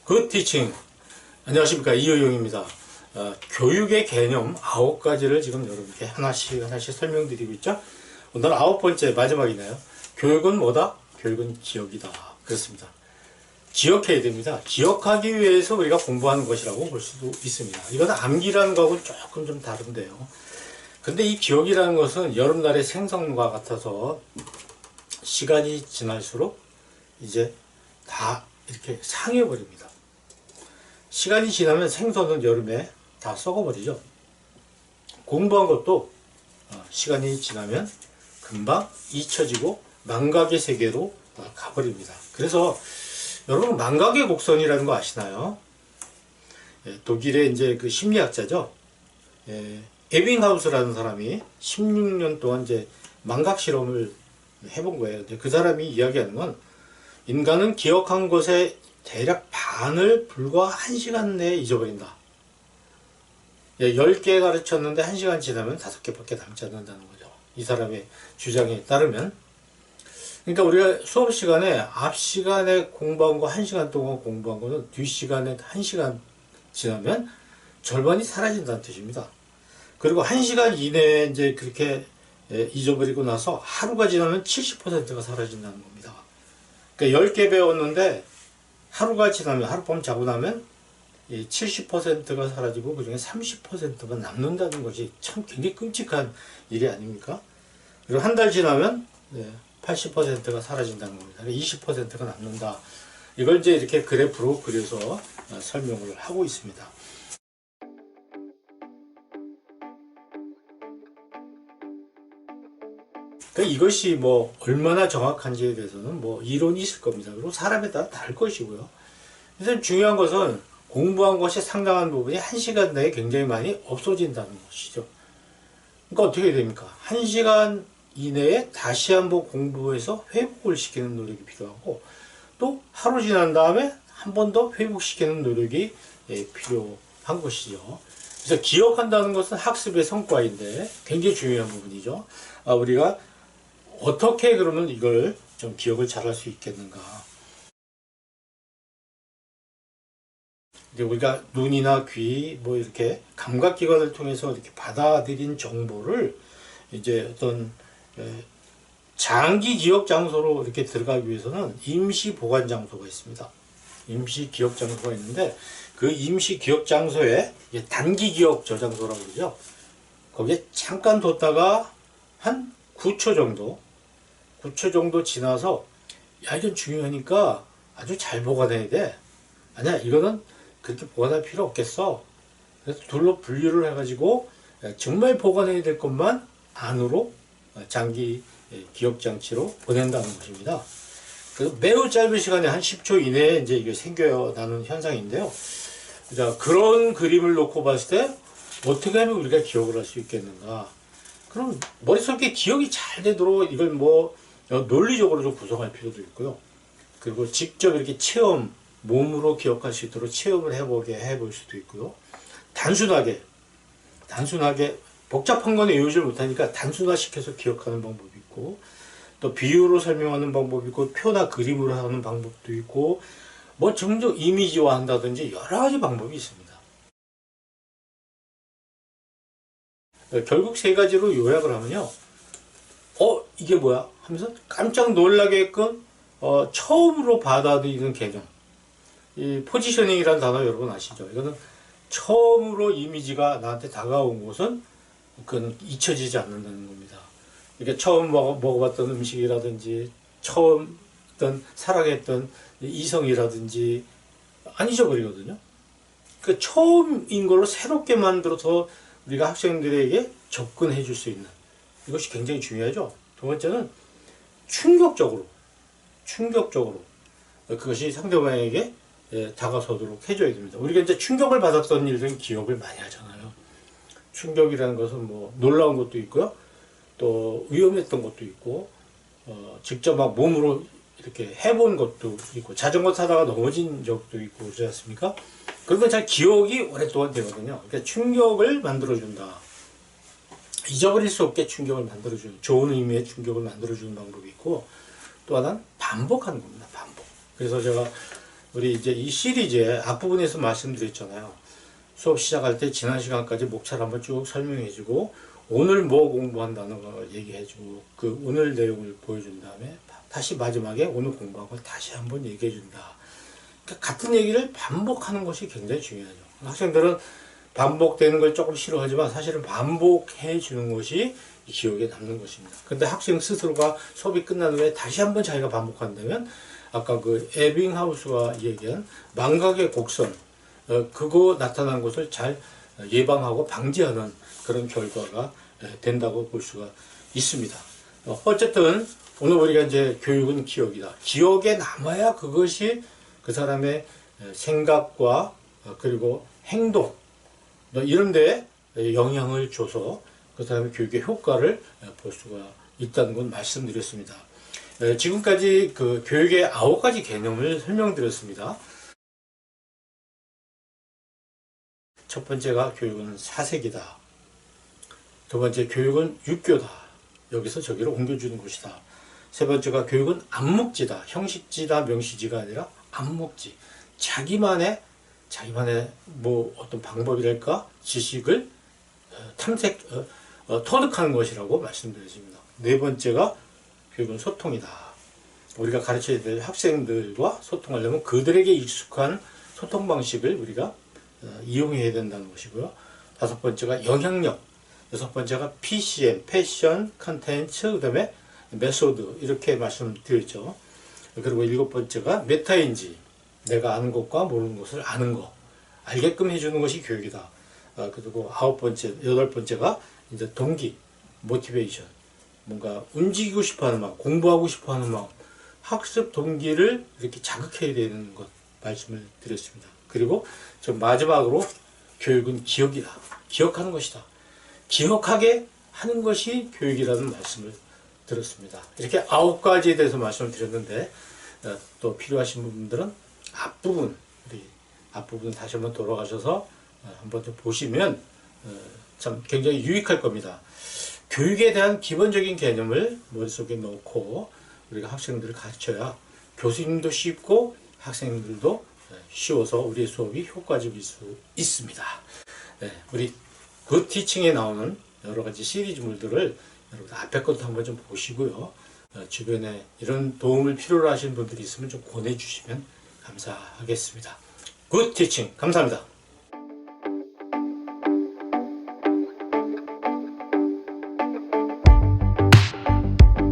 굿 티칭. 안녕하십니까, 이효용입니다. 교육의 개념 9가지를 지금 여러분께 하나씩 설명드리고 있죠. 오늘 9번째 마지막이네요. 교육은 뭐다? 교육은 기억이다. 그렇습니다. 기억해야 됩니다. 기억하기 위해서 우리가 공부하는 것이라고 볼 수도 있습니다. 이건 암기라는 거하고는 조금 좀 다른데요. 근데 이 기억이라는 것은 여름날의 생선과 같아서 시간이 지날수록 이제 다 이렇게 상해버립니다. 시간이 지나면 생선은 여름에 다 썩어버리죠. 공부한 것도 시간이 지나면 금방 잊혀지고 망각의 세계로 가버립니다. 그래서 여러분, 망각의 곡선이라는 거 아시나요? 독일의 이제 그 심리학자죠. 에빙하우스라는 사람이 16년 동안 이제 망각 실험을 해본 거예요. 근데 그 사람이 이야기하는 건 인간은 기억한 것의 대략 반을 불과 1시간 내에 잊어버린다. 10개 가르쳤는데 1시간 지나면 5개밖에 남지 않는다는 거죠. 이 사람의 주장에 따르면. 그러니까 우리가 수업 시간에 앞 시간에 공부한 거 1시간 동안 공부한 거는 뒷 시간에 1시간 지나면 절반이 사라진다는 뜻입니다. 그리고 1시간 이내에 이제 그렇게 잊어버리고 나서 하루가 지나면 70%가 사라진다는 겁니다. 그러니까 10개 배웠는데 하루가 지나면, 하룻밤 자고 나면 70%가 사라지고 그 중에 30%가 남는다는 것이 참 굉장히 끔찍한 일이 아닙니까? 그리고 한 달 지나면 80%가 사라진다는 겁니다. 20%가 남는다. 이걸 이제 이렇게 그래프로 그려서 설명을 하고 있습니다. 그러니까 이것이 뭐 얼마나 정확한지에 대해서는 뭐 이론이 있을 겁니다. 그리고 사람에 따라 다를 것이고요. 그래서 중요한 것은 공부한 것이 상당한 부분이 1시간 내에 굉장히 많이 없어진다는 것이죠. 그러니까 어떻게 됩니까? 1시간 이내에 다시 한번 공부해서 회복을 시키는 노력이 필요하고, 또 하루 지난 다음에 한 번 더 회복시키는 노력이 필요한 것이죠. 그래서 기억한다는 것은 학습의 성과인데 굉장히 중요한 부분이죠. 우리가 어떻게 그러면 이걸 좀 기억을 잘할 수 있겠는가? 이제 우리가 눈이나 귀, 뭐 이렇게 감각기관을 통해서 이렇게 받아들인 정보를 이제 어떤 장기 기억 장소로 이렇게 들어가기 위해서는 임시 보관 장소가 있습니다. 임시 기억 장소가 있는데 그 임시 기억 장소에 단기 기억 저장소라고 그러죠. 거기에 잠깐 뒀다가 한 9초 정도 지나서, 야, 이건 중요하니까 아주 잘 보관해야 돼. 아니야, 이거는 그렇게 보관할 필요 없겠어. 그래서 둘로 분류를 해가지고 정말 보관해야 될 것만 안으로 장기 기억장치로 보낸다는 것입니다. 그래서 매우 짧은 시간에 한 10초 이내에 이제 이게 생겨나는 현상인데요. 자, 그런 그림을 놓고 봤을 때 어떻게 하면 우리가 기억을 할 수 있겠는가? 그럼 머릿속에 기억이 잘 되도록 이걸 뭐 논리적으로 좀 구성할 필요도 있고요. 그리고 직접 이렇게 체험, 몸으로 기억할 수 있도록 체험을 해볼 수도 있고요. 단순하게 복잡한 건 외우질 못하니까 단순화시켜서 기억하는 방법이 있고, 또 비유로 설명하는 방법이 있고, 표나 그림으로 하는 방법도 있고, 뭐 종종 이미지화 한다든지 여러 가지 방법이 있습니다. 결국 3가지로 요약을 하면요. 이게 뭐야? 하면서 깜짝 놀라게끔 처음으로 받아들이는 개념. 이 포지셔닝이라는 단어 여러분 아시죠? 이거는 처음으로 이미지가 나한테 다가온 것은 그건 잊혀지지 않는다는 겁니다. 이게 처음 먹어봤던 음식이라든지 처음 사랑했던 이성이라든지 안 잊어버리거든요. 그 처음인 걸로 새롭게 만들어서 우리가 학생들에게 접근해 줄 수 있는, 이것이 굉장히 중요하죠. 두 번째는 충격적으로 그것이 상대방에게 다가서도록 해줘야 됩니다. 우리가 이제 충격을 받았던 일들은 기억을 많이 하잖아요. 충격이라는 것은 뭐 놀라운 것도 있고요, 또 위험했던 것도 있고, 직접 막 몸으로 이렇게 해본 것도 있고, 자전거 타다가 넘어진 적도 있고 그러지 않습니까? 그런 건 잘 기억이 오랫동안 되거든요. 그러니까 충격을 만들어준다. 잊어버릴 수 없게 충격을 만들어주는, 좋은 의미의 충격을 만들어주는 방법이 있고, 또 하나는 반복하는 겁니다. 반복. 그래서 제가 우리 이제 이 시리즈의 앞부분에서 말씀드렸잖아요. 수업 시작할 때 지난 시간까지 목차를 한번 쭉 설명해주고 오늘 뭐 공부한다는 걸 얘기해주고 그 오늘 내용을 보여준 다음에 다시 마지막에 오늘 공부한 걸 다시 한번 얘기해준다. 그러니까 같은 얘기를 반복하는 것이 굉장히 중요하죠. 학생들은 반복되는 걸 조금 싫어하지만 사실은 반복해 주는 것이 기억에 남는 것입니다. 근데 학생 스스로가 수업이 끝난 후에 다시 한번 자기가 반복한다면 아까 그 에빙하우스가 얘기한 망각의 곡선 그거 나타난 것을 잘 예방하고 방지하는 그런 결과가 된다고 볼 수가 있습니다. 어쨌든 오늘 우리가 이제 교육은 기억이다. 기억에 남아야 그것이 그 사람의 생각과 그리고 행동 이런 데 영향을 줘서 그 사람의 교육의 효과를 볼 수가 있다는 건 말씀드렸습니다. 지금까지 그 교육의 9가지 개념을 설명드렸습니다. 첫 번째가 교육은 사색이다. 두 번째 교육은 육교다. 여기서 저기로 옮겨주는 것이다. 세 번째가 교육은 암묵지다. 형식지다 명시지가 아니라 암묵지. 자기만의 뭐 어떤 방법이랄까 지식을 터득하는 것이라고 말씀드렸습니다. 네 번째가 교육은 소통이다. 우리가 가르쳐야 될 학생들과 소통하려면 그들에게 익숙한 소통 방식을 우리가 이용해야 된다는 것이고요. 다섯 번째가 영향력. 여섯 번째가 PCM, 패션, 컨텐츠, 그 다음에 메소드 이렇게 말씀드렸죠. 그리고 일곱 번째가 메타인지. 내가 아는 것과 모르는 것을 아는 것. 알게끔 해주는 것이 교육이다. 그리고 아홉 번째, 여덟 번째가 이제 동기, 모티베이션. 뭔가 움직이고 싶어 하는 마음, 공부하고 싶어 하는 마음, 학습 동기를 이렇게 자극해야 되는 것 말씀을 드렸습니다. 그리고 저 마지막으로 교육은 기억이다. 기억하는 것이다. 기억하게 하는 것이 교육이라는 말씀을 들었습니다. 이렇게 9가지에 대해서 말씀을 드렸는데 또 필요하신 분들은 앞부분 다시 한번 돌아가셔서 한번 좀 보시면 참 굉장히 유익할 겁니다. 교육에 대한 기본적인 개념을 머릿속에 넣고 우리가 학생들을 가르쳐야 교수님도 쉽고 학생들도 쉬워서 우리의 수업이 효과적일 수 있습니다. 우리 굿 티칭에 나오는 여러 가지 시리즈물들을 여러분 앞에 것도 한번 좀 보시고요. 주변에 이런 도움을 필요로 하시는 분들이 있으면 좀 권해주시면 감사하겠습니다. 굿 티칭 감사합니다.